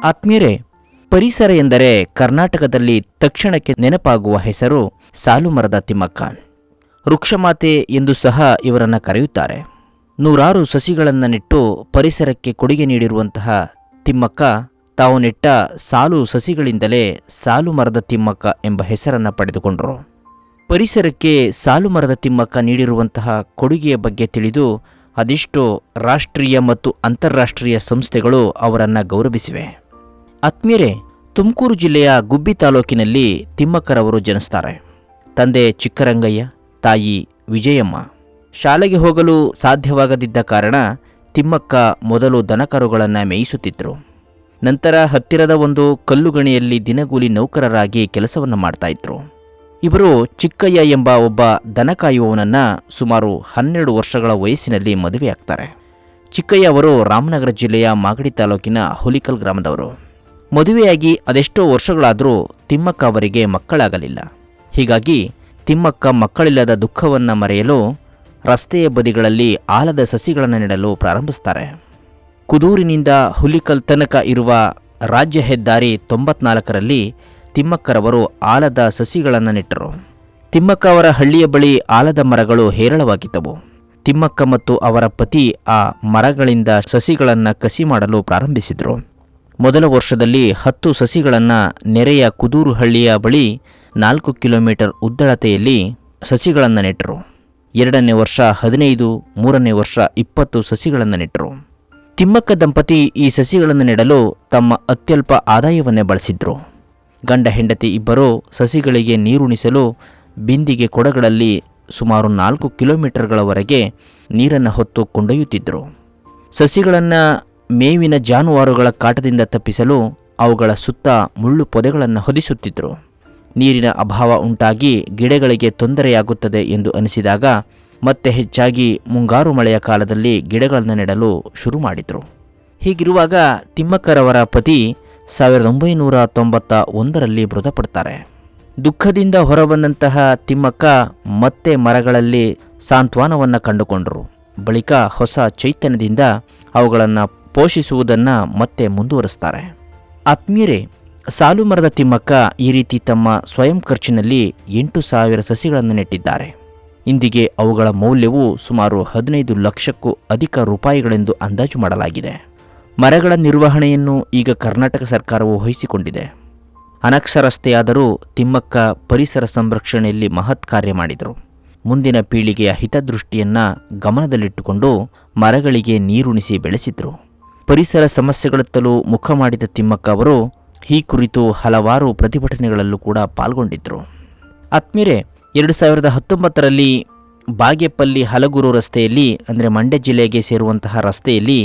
ಆತ್ಮೀಯರೇ, ಪರಿಸರ ಎಂದರೆ ಕರ್ನಾಟಕದಲ್ಲಿ ತಕ್ಷಣಕ್ಕೆ ನೆನಪಾಗುವ ಹೆಸರು ಸಾಲುಮರದ ತಿಮ್ಮಕ್ಕ. ವೃಕ್ಷಮಾತೆ ಎಂದು ಸಹ ಇವರನ್ನು ಕರೆಯುತ್ತಾರೆ. ನೂರಾರು ಸಸಿಗಳನ್ನು ನೆಟ್ಟು ಪರಿಸರಕ್ಕೆ ಕೊಡುಗೆ ನೀಡಿರುವಂತಹ ತಿಮ್ಮಕ್ಕ ತಾವು ನೆಟ್ಟ ಸಾಲು ಸಸಿಗಳಿಂದಲೇ ಸಾಲುಮರದ ತಿಮ್ಮಕ್ಕ ಎಂಬ ಹೆಸರನ್ನು ಪಡೆದುಕೊಂಡರು. ಪರಿಸರಕ್ಕೆ ಸಾಲುಮರದ ತಿಮ್ಮಕ್ಕ ನೀಡಿರುವಂತಹ ಕೊಡುಗೆಯ ಬಗ್ಗೆ ತಿಳಿದು ಅದೆಷ್ಟೋ ರಾಷ್ಟ್ರೀಯ ಮತ್ತು ಅಂತಾರಾಷ್ಟ್ರೀಯ ಸಂಸ್ಥೆಗಳು ಅವರನ್ನು ಗೌರವಿಸಿವೆ. ಆತ್ಮೀಯರೇ, ತುಮಕೂರು ಜಿಲ್ಲೆಯ ಗುಬ್ಬಿ ತಾಲೂಕಿನಲ್ಲಿ ತಿಮ್ಮಕ್ಕರವರು ಜನಿಸ್ತಾರೆ. ತಂದೆ ಚಿಕ್ಕರಂಗಯ್ಯ, ತಾಯಿ ವಿಜಯಮ್ಮ. ಶಾಲೆಗೆ ಹೋಗಲು ಸಾಧ್ಯವಾಗದಿದ್ದ ಕಾರಣ ತಿಮ್ಮಕ್ಕ ಮೊದಲು ದನಕರುಗಳನ್ನು ಮೇಯಿಸುತ್ತಿದ್ದರು. ನಂತರ ಹತ್ತಿರದ ಒಂದು ಕಲ್ಲುಗಣಿಯಲ್ಲಿ ದಿನಗೂಲಿ ನೌಕರರಾಗಿ ಕೆಲಸವನ್ನು ಮಾಡ್ತಾಯಿದ್ರು. ಇವರು ಚಿಕ್ಕಯ್ಯ ಎಂಬ ಒಬ್ಬ ದನ ಕಾಯುವವನನ್ನು ಸುಮಾರು 12 ವರ್ಷಗಳ ವಯಸ್ಸಿನಲ್ಲಿ ಮದುವೆಯಾಗ್ತಾರೆ. ಚಿಕ್ಕಯ್ಯ ಅವರು ರಾಮನಗರ ಜಿಲ್ಲೆಯ ಮಾಗಡಿ ತಾಲೂಕಿನ ಹುಲಿಕಲ್ ಗ್ರಾಮದವರು. ಮದುವೆಯಾಗಿ ಅದೆಷ್ಟೋ ವರ್ಷಗಳಾದರೂ ತಿಮ್ಮಕ್ಕ ಅವರಿಗೆ ಮಕ್ಕಳಾಗಲಿಲ್ಲ. ಹೀಗಾಗಿ ತಿಮ್ಮಕ್ಕ ಮಕ್ಕಳಿಲ್ಲದ ದುಃಖವನ್ನು ಮರೆಯಲು ರಸ್ತೆಯ ಬದಿಗಳಲ್ಲಿ ಆಲದ ಸಸಿಗಳನ್ನು ನೆಡಲು ಪ್ರಾರಂಭಿಸ್ತಾರೆ. ಕುದೂರಿನಿಂದ ಹುಲಿಕಲ್ ತನಕ ಇರುವ ರಾಜ್ಯ ಹೆದ್ದಾರಿ 94ರಲ್ಲಿ ತಿಮ್ಮಕ್ಕರವರು ಆಲದ ಸಸಿಗಳನ್ನು ನೆಟ್ಟರು. ತಿಮ್ಮಕ್ಕ ಅವರ ಹಳ್ಳಿಯ ಬಳಿ ಆಲದ ಮರಗಳು ಹೇರಳವಾಗಿದ್ದವು. ತಿಮ್ಮಕ್ಕ ಮತ್ತು ಅವರ ಪತಿ ಆ ಮರಗಳಿಂದ ಸಸಿಗಳನ್ನು ಕಸಿ ಮಾಡಲು ಪ್ರಾರಂಭಿಸಿದರು. ಮೊದಲ ವರ್ಷದಲ್ಲಿ 10 ಸಸಿಗಳನ್ನು ನೆರೆಯ ಕುದೂರು ಹಳ್ಳಿಯ ಬಳಿ 4 ಕಿಲೋಮೀಟರ್ ಉದ್ದಳತೆಯಲ್ಲಿ ಸಸಿಗಳನ್ನು ನೆಟ್ಟರು. 2ನೇ ವರ್ಷ 15, 3ನೇ ವರ್ಷ 20 ಸಸಿಗಳನ್ನು ನೆಟ್ಟರು. ತಿಮ್ಮಕ್ಕ ದಂಪತಿ ಈ ಸಸಿಗಳನ್ನು ನೆಡಲು ತಮ್ಮ ಅತ್ಯಲ್ಪ ಆದಾಯವನ್ನೇ ಬಳಸಿದ್ರು. ಗಂಡ ಹೆಂಡತಿ ಇಬ್ಬರೂ ಸಸಿಗಳಿಗೆ ನೀರುಣಿಸಲು ಬಿಂದಿಗೆ ಕೊಡಗಳಲ್ಲಿ ಸುಮಾರು 4 ಕಿಲೋಮೀಟರ್ಗಳವರೆಗೆ ನೀರನ್ನು ಹೊತ್ತು ಕೊಂಡೊಯ್ಯುತ್ತಿದ್ದರು. ಸಸಿಗಳನ್ನು ಮೇವಿನ ಜಾನುವಾರುಗಳ ಕಾಟದಿಂದ ತಪ್ಪಿಸಲು ಅವುಗಳ ಸುತ್ತ ಮುಳ್ಳು ಪೊದೆಗಳನ್ನು ಹೊದಿಸುತ್ತಿದ್ದರು. ನೀರಿನ ಅಭಾವ ಉಂಟಾಗಿ ಗಿಡಗಳಿಗೆ ತೊಂದರೆಯಾಗುತ್ತದೆ ಎಂದು ಅನಿಸಿದಾಗ ಮತ್ತೆ ಹೆಚ್ಚಾಗಿ ಮುಂಗಾರು ಮಳೆಯ ಕಾಲದಲ್ಲಿ ಗಿಡಗಳನ್ನು ನೆಡಲು ಶುರು ಮಾಡಿದರು. ಹೀಗಿರುವಾಗ ತಿಮ್ಮಕ್ಕರವರ ಪತಿ 1991ರಲ್ಲಿ ಮೃತಪಡ್ತಾರೆ. ದುಃಖದಿಂದ ಹೊರಬಂದಂತಹ ತಿಮ್ಮಕ್ಕ ಮತ್ತೆ ಮರಗಳಲ್ಲಿ ಸಾಂತ್ವನವನ್ನು ಕಂಡುಕೊಂಡರು. ಬಳಿಕ ಹೊಸ ಚೈತನ್ಯದಿಂದ ಅವುಗಳನ್ನು ಪೋಷಿಸುವುದನ್ನು ಮತ್ತೆ ಮುಂದುವರಿಸ್ತಾರೆ. ಆತ್ಮೀಯರೇ, ಸಾಲುಮರದ ತಿಮ್ಮಕ್ಕ ಈ ರೀತಿ ತಮ್ಮ ಸ್ವಯಂ ಖರ್ಚಿನಲ್ಲಿ 8,000 ಸಸಿಗಳನ್ನು ನೆಟ್ಟಿದ್ದಾರೆ. ಇಂದಿಗೆ ಅವುಗಳ ಮೌಲ್ಯವು ಸುಮಾರು 15 ಲಕ್ಷಕ್ಕೂ ಅಧಿಕ ರೂಪಾಯಿಗಳೆಂದು ಅಂದಾಜು ಮಾಡಲಾಗಿದೆ. ಮರಗಳ ನಿರ್ವಹಣೆಯನ್ನು ಈಗ ಕರ್ನಾಟಕ ಸರ್ಕಾರವು ವಹಿಸಿಕೊಂಡಿದೆ. ಅನಕ್ಷರಸ್ಥೆಯಾದರೂ ತಿಮ್ಮಕ್ಕ ಪರಿಸರ ಸಂರಕ್ಷಣೆಯಲ್ಲಿ ಮಹತ್ ಕಾರ್ಯ ಮಾಡಿದರು. ಮುಂದಿನ ಪೀಳಿಗೆಯ ಹಿತದೃಷ್ಟಿಯನ್ನು ಗಮನದಲ್ಲಿಟ್ಟುಕೊಂಡು ಮರಗಳಿಗೆ ನೀರುಣಿಸಿ ಬೆಳೆಸಿದರು. ಪರಿಸರ ಸಮಸ್ಯೆಗಳತ್ತಲೂ ಮುಖ ಮಾಡಿದ ತಿಮ್ಮಕ್ಕ ಅವರು ಈ ಕುರಿತು ಹಲವಾರು ಪ್ರತಿಭಟನೆಗಳಲ್ಲೂ ಕೂಡ ಪಾಲ್ಗೊಂಡಿದ್ದರು. ಆತ್ಮೀಯರೇ, 2019ರಲ್ಲಿ ಬಾಗೇಪಲ್ಲಿ ಹಲಗೂರು ರಸ್ತೆಯಲ್ಲಿ ಅಂದರೆ ಮಂಡ್ಯ ಜಿಲ್ಲೆಗೆ ಸೇರುವಂತಹ ರಸ್ತೆಯಲ್ಲಿ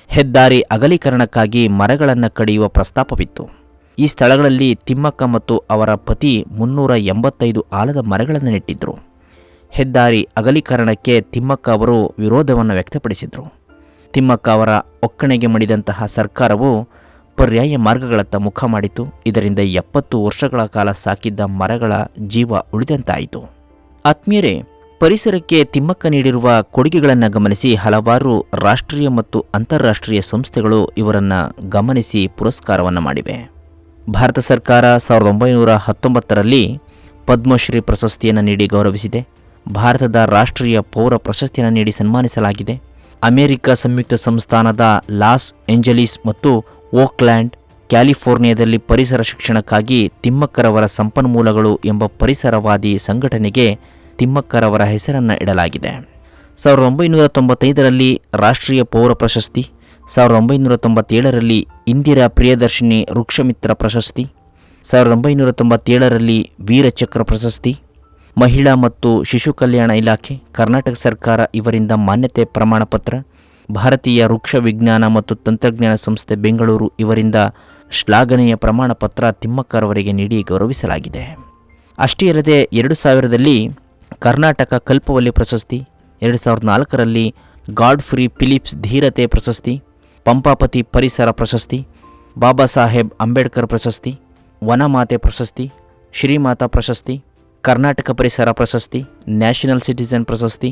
ಹೆದ್ದಾರಿ ಅಗಲೀಕರಣಕ್ಕಾಗಿ ಮರಗಳನ್ನು ಕಡಿಯುವ ಪ್ರಸ್ತಾಪವಿತ್ತು. ಈ ಸ್ಥಳಗಳಲ್ಲಿ ತಿಮ್ಮಕ್ಕ ಮತ್ತು ಅವರ ಪತಿ 385 ಆಲದ ಮರಗಳನ್ನು ನೆಟ್ಟಿದ್ದರು. ಹೆದ್ದಾರಿ ಅಗಲೀಕರಣಕ್ಕೆ ತಿಮ್ಮಕ್ಕ ಅವರು ವಿರೋಧವನ್ನು ವ್ಯಕ್ತಪಡಿಸಿದರು. ತಿಮ್ಮಕ್ಕ ಅವರ ಒಕ್ಕಣೆಗೆ ಮಣಿದಂತಹ ಸರ್ಕಾರವು ಪರ್ಯಾಯ ಮಾರ್ಗಗಳತ್ತ ಮುಖ ಮಾಡಿತು. ಇದರಿಂದ 70 ವರ್ಷಗಳ ಕಾಲ ಸಾಕಿದ್ದ ಮರಗಳ ಜೀವ ಉಳಿದಂತಾಯಿತು. ಆತ್ಮೀಯರೇ, ಪರಿಸರಕ್ಕೆ ತಿಮ್ಮಕ್ಕ ನೀಡಿರುವ ಕೊಡುಗೆಗಳನ್ನು ಗಮನಿಸಿ ಹಲವಾರು ರಾಷ್ಟ್ರೀಯ ಮತ್ತು ಅಂತಾರಾಷ್ಟ್ರೀಯ ಸಂಸ್ಥೆಗಳು ಇವರನ್ನು ಗಮನಿಸಿ ಪುರಸ್ಕಾರವನ್ನು ಮಾಡಿವೆ. ಭಾರತ ಸರ್ಕಾರ 1919ರಲ್ಲಿ ಪದ್ಮಶ್ರೀ ಪ್ರಶಸ್ತಿಯನ್ನು ನೀಡಿ ಗೌರವಿಸಿದೆ. ಭಾರತದ ರಾಷ್ಟ್ರೀಯ ಪೌರ ಪ್ರಶಸ್ತಿಯನ್ನು ನೀಡಿ ಸನ್ಮಾನಿಸಲಾಗಿದೆ. ಅಮೆರಿಕ ಸಂಯುಕ್ತ ಸಂಸ್ಥಾನದ ಲಾಸ್ ಏಂಜಲೀಸ್ ಮತ್ತು ಓಕ್ಲ್ಯಾಂಡ್, ಕ್ಯಾಲಿಫೋರ್ನಿಯಾದಲ್ಲಿ ಪರಿಸರ ಶಿಕ್ಷಣಕ್ಕಾಗಿ ತಿಮ್ಮಕ್ಕರವರ ಸಂಪನ್ಮೂಲಗಳು ಎಂಬ ಪರಿಸರವಾದಿ ಸಂಘಟನೆಗೆ ತಿಮ್ಮಕ್ಕರವರ ಹೆಸರನ್ನು ಇಡಲಾಗಿದೆ. 1995ರಲ್ಲಿ ರಾಷ್ಟ್ರೀಯ ಪೌರ ಪ್ರಶಸ್ತಿ, 1997ರಲ್ಲಿ ಇಂದಿರಾ ಪ್ರಿಯದರ್ಶಿನಿ ವೃಕ್ಷಮಿತ್ರ ಪ್ರಶಸ್ತಿ, 1997ರಲ್ಲಿ ವೀರಚಕ್ರ ಪ್ರಶಸ್ತಿ, ಮಹಿಳಾ ಮತ್ತು ಶಿಶು ಕಲ್ಯಾಣ ಇಲಾಖೆ, ಕರ್ನಾಟಕ ಸರ್ಕಾರ ಇವರಿಂದ ಮಾನ್ಯತೆ ಪ್ರಮಾಣಪತ್ರ, ಭಾರತೀಯ ವೃಕ್ಷ ವಿಜ್ಞಾನ ಮತ್ತು ತಂತ್ರಜ್ಞಾನ ಸಂಸ್ಥೆ ಬೆಂಗಳೂರು ಇವರಿಂದ ಶ್ಲಾಘನೀಯ ಪ್ರಮಾಣಪತ್ರ ತಿಮ್ಮಕ್ಕರವರಿಗೆ ನೀಡಿ ಗೌರವಿಸಲಾಗಿದೆ. ಅಷ್ಟೇ ಅಲ್ಲದೆ 2000ರಲ್ಲಿ ಕರ್ನಾಟಕ ಕಲ್ಪವಲ್ಲಿ ಪ್ರಶಸ್ತಿ, 2004ರಲ್ಲಿ ಗಾಡ್ಫ್ರಿ ಫಿಲಿಪ್ಸ್ ಧೀರತೆ ಪ್ರಶಸ್ತಿ, ಪಂಪಾಪತಿ ಪರಿಸರ ಪ್ರಶಸ್ತಿ, ಬಾಬಾ ಸಾಹೇಬ್ ಅಂಬೇಡ್ಕರ್ ಪ್ರಶಸ್ತಿ, ವನಮಾತೆ ಪ್ರಶಸ್ತಿ, ಶ್ರೀಮಾತಾ ಪ್ರಶಸ್ತಿ, ಕರ್ನಾಟಕ ಪರಿಸರ ಪ್ರಶಸ್ತಿ, ನ್ಯಾಷನಲ್ ಸಿಟಿಸನ್ ಪ್ರಶಸ್ತಿ,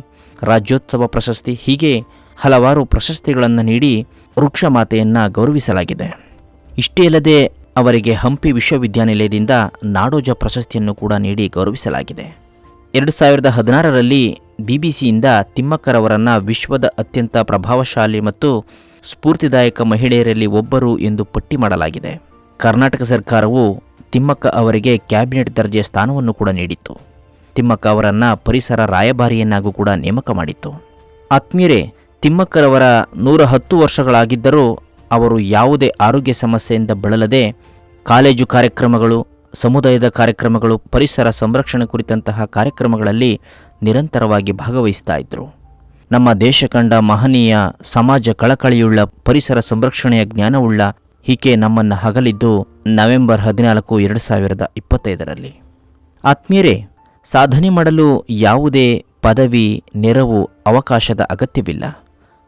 ರಾಜ್ಯೋತ್ಸವ ಪ್ರಶಸ್ತಿ, ಹೀಗೆ ಹಲವಾರು ಪ್ರಶಸ್ತಿಗಳನ್ನು ನೀಡಿ ವೃಕ್ಷ ಮಾತೆಯನ್ನು ಗೌರವಿಸಲಾಗಿದೆ. ಇಷ್ಟೇ ಅಲ್ಲದೆ ಅವರಿಗೆ ಹಂಪಿ ವಿಶ್ವವಿದ್ಯಾನಿಲಯದಿಂದ ನಾಡೋಜ ಪ್ರಶಸ್ತಿಯನ್ನು ಕೂಡ ನೀಡಿ ಗೌರವಿಸಲಾಗಿದೆ. 2016ರಲ್ಲಿ ಬಿಬಿಸಿಯಿಂದ ತಿಮ್ಮಕ್ಕರವರನ್ನು ವಿಶ್ವದ ಅತ್ಯಂತ ಪ್ರಭಾವಶಾಲಿ ಮತ್ತು ಸ್ಫೂರ್ತಿದಾಯಕ ಮಹಿಳೆಯರಲ್ಲಿ ಒಬ್ಬರು ಎಂದು ಪಟ್ಟಿ ಮಾಡಲಾಗಿದೆ. ಕರ್ನಾಟಕ ಸರ್ಕಾರವು ತಿಮ್ಮಕ್ಕ ಅವರಿಗೆ ಕ್ಯಾಬಿನೆಟ್ ದರ್ಜೆಯ ಸ್ಥಾನವನ್ನು ಕೂಡ ನೀಡಿತ್ತು. ತಿಮ್ಮಕ್ಕ ಅವರನ್ನು ಪರಿಸರ ರಾಯಭಾರಿಯನ್ನಾಗೂ ಕೂಡ ನೇಮಕ ಮಾಡಿತ್ತು. ಆತ್ಮೀಯರೇ, ತಿಮ್ಮಕ್ಕರವರ 110 ವರ್ಷಗಳಾಗಿದ್ದರೂ ಅವರು ಯಾವುದೇ ಆರೋಗ್ಯ ಸಮಸ್ಯೆಯಿಂದ ಬಳಲದೆ ಕಾಲೇಜು ಕಾರ್ಯಕ್ರಮಗಳು, ಸಮುದಾಯದ ಕಾರ್ಯಕ್ರಮಗಳು, ಪರಿಸರ ಸಂರಕ್ಷಣೆ ಕುರಿತಂತಹ ಕಾರ್ಯಕ್ರಮಗಳಲ್ಲಿ ನಿರಂತರವಾಗಿ ಭಾಗವಹಿಸ್ತಾ ಇದ್ದರು. ನಮ್ಮ ದೇಶ ಕಂಡ ಮಹನೀಯ, ಸಮಾಜ ಕಳಕಳಿಯುಳ್ಳ, ಪರಿಸರ ಸಂರಕ್ಷಣೆಯ ಜ್ಞಾನವುಳ್ಳ ಈಕೆ ನಮ್ಮನ್ನು ಅಗಲಿದ್ದು ನವೆಂಬರ್ 14, 2025ರಲ್ಲಿ. ಆತ್ಮೀಯರೇ, ಸಾಧನೆ ಮಾಡಲು ಯಾವುದೇ ಪದವಿ, ನೆರವು, ಅವಕಾಶದ ಅಗತ್ಯವಿಲ್ಲ.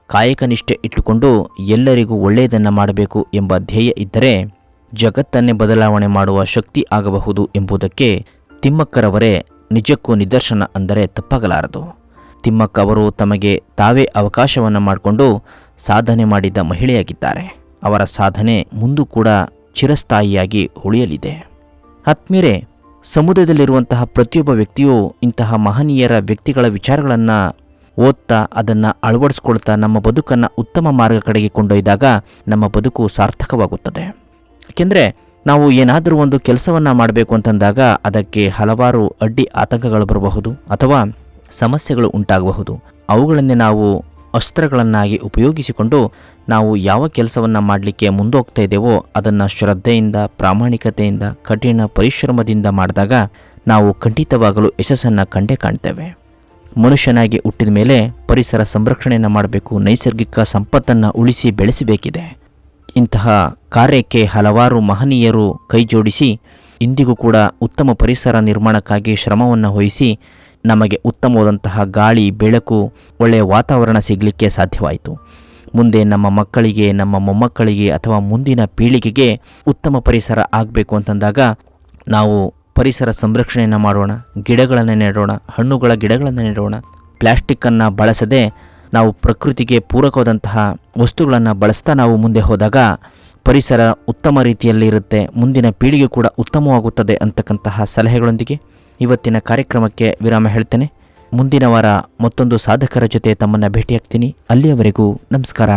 ಕಾಯಕ ನಿಷ್ಠೆ ಇಟ್ಟುಕೊಂಡು ಎಲ್ಲರಿಗೂ ಒಳ್ಳೆಯದನ್ನು ಮಾಡಬೇಕು ಎಂಬ ಧ್ಯೇಯ ಇದ್ದರೆ ಜಗತ್ತನ್ನೇ ಬದಲಾವಣೆ ಮಾಡುವ ಶಕ್ತಿ ಆಗಬಹುದು ಎಂಬುದಕ್ಕೆ ತಿಮ್ಮಕ್ಕರವರೇ ನಿಜಕ್ಕೂ ನಿದರ್ಶನ ಅಂದರೆ ತಪ್ಪಾಗಲಾರದು. ತಿಮ್ಮಕ್ಕ ಅವರು ತಮಗೆ ತಾವೇ ಅವಕಾಶವನ್ನು ಮಾಡಿಕೊಂಡು ಸಾಧನೆ ಮಾಡಿದ ಮಹಿಳೆಯಾಗಿದ್ದಾರೆ. ಅವರ ಸಾಧನೆ ಮುಂದೂ ಕೂಡ ಚಿರಸ್ಥಾಯಿಯಾಗಿ ಉಳಿಯಲಿದೆ. ಆತ್ಮೀಯರೇ, ಸಮುದಾಯದಲ್ಲಿರುವಂತಹ ಪ್ರತಿಯೊಬ್ಬ ವ್ಯಕ್ತಿಯೂ ಇಂತಹ ಮಹನೀಯರ ವ್ಯಕ್ತಿಗಳ ವಿಚಾರಗಳನ್ನು ಓದ್ತಾ ಅದನ್ನು ಅಳವಡಿಸ್ಕೊಳ್ತಾ ನಮ್ಮ ಬದುಕನ್ನು ಉತ್ತಮ ಮಾರ್ಗ ಕಡೆಗೆ ಕೊಂಡೊಯ್ದಾಗ ನಮ್ಮ ಬದುಕು ಸಾರ್ಥಕವಾಗುತ್ತದೆ. ಏಕೆಂದರೆ ನಾವು ಏನಾದರೂ ಒಂದು ಕೆಲಸವನ್ನು ಮಾಡಬೇಕು ಅಂತಂದಾಗ ಅದಕ್ಕೆ ಹಲವಾರು ಅಡ್ಡಿ ಆತಂಕಗಳು ಬರಬಹುದು ಅಥವಾ ಸಮಸ್ಯೆಗಳು ಉಂಟಾಗಬಹುದು. ಅವುಗಳನ್ನೇ ನಾವು ಅಸ್ತ್ರಗಳನ್ನಾಗಿ ಉಪಯೋಗಿಸಿಕೊಂಡು ನಾವು ಯಾವ ಕೆಲಸವನ್ನು ಮಾಡಲಿಕ್ಕೆ ಮುಂದೋಗ್ತಾ ಇದ್ದೇವೋ ಅದನ್ನು ಶ್ರದ್ಧೆಯಿಂದ, ಪ್ರಾಮಾಣಿಕತೆಯಿಂದ, ಕಠಿಣ ಪರಿಶ್ರಮದಿಂದ ಮಾಡಿದಾಗ ನಾವು ಖಂಡಿತವಾಗಲೂ ಯಶಸ್ಸನ್ನು ಕಂಡೇ ಕಾಣ್ತೇವೆ. ಮನುಷ್ಯನಾಗಿ ಹುಟ್ಟಿದ ಮೇಲೆ ಪರಿಸರ ಸಂರಕ್ಷಣೆಯನ್ನು ಮಾಡಬೇಕು, ನೈಸರ್ಗಿಕ ಸಂಪತ್ತನ್ನು ಉಳಿಸಿ ಬೆಳೆಸಬೇಕಿದೆ. ಇಂತಹ ಕಾರ್ಯಕ್ಕೆ ಹಲವಾರು ಮಹನೀಯರು ಕೈಜೋಡಿಸಿ ಇಂದಿಗೂ ಕೂಡ ಉತ್ತಮ ಪರಿಸರ ನಿರ್ಮಾಣಕ್ಕಾಗಿ ಶ್ರಮವನ್ನು ವಹಿಸಿ ನಮಗೆ ಉತ್ತಮವಾದಂತಹ ಗಾಳಿ, ಬೆಳಕು, ಒಳ್ಳೆಯ ವಾತಾವರಣ ಸಿಗಲಿಕ್ಕೆ ಸಾಧ್ಯವಾಯಿತು. ಮುಂದೆ ನಮ್ಮ ಮಕ್ಕಳಿಗೆ, ನಮ್ಮ ಮೊಮ್ಮಕ್ಕಳಿಗೆ ಅಥವಾ ಮುಂದಿನ ಪೀಳಿಗೆಗೆ ಉತ್ತಮ ಪರಿಸರ ಆಗಬೇಕು ಅಂತಂದಾಗ ನಾವು ಪರಿಸರ ಸಂರಕ್ಷಣೆಯನ್ನು ಮಾಡೋಣ, ಗಿಡಗಳನ್ನು ನೆಡೋಣ, ಹಣ್ಣುಗಳ ಗಿಡಗಳನ್ನು ನೆಡೋಣ. ಪ್ಲಾಸ್ಟಿಕ್ಕನ್ನು ಬಳಸದೆ ನಾವು ಪ್ರಕೃತಿಗೆ ಪೂರಕವಾದಂತಹ ವಸ್ತುಗಳನ್ನು ಬಳಸ್ತಾ ನಾವು ಮುಂದೆ ಹೋದಾಗ ಪರಿಸರ ಉತ್ತಮ ರೀತಿಯಲ್ಲಿ ಇರುತ್ತೆ, ಮುಂದಿನ ಪೀಳಿಗೆ ಕೂಡ ಉತ್ತಮವಾಗುತ್ತದೆ ಅಂತಕ್ಕಂತಹ ಸಲಹೆಗಳೊಂದಿಗೆ ಇವತ್ತಿನ ಕಾರ್ಯಕ್ರಮಕ್ಕೆ ವಿರಾಮ ಹೇಳ್ತೇನೆ. ಮುಂದಿನ ವಾರ ಮತ್ತೊಂದು ಸಾಧಕರ ಜೊತೆ ತಮ್ಮನ್ನು ಭೇಟಿಯಾಗ್ತೀನಿ. ಅಲ್ಲಿಯವರೆಗೂ ನಮಸ್ಕಾರ.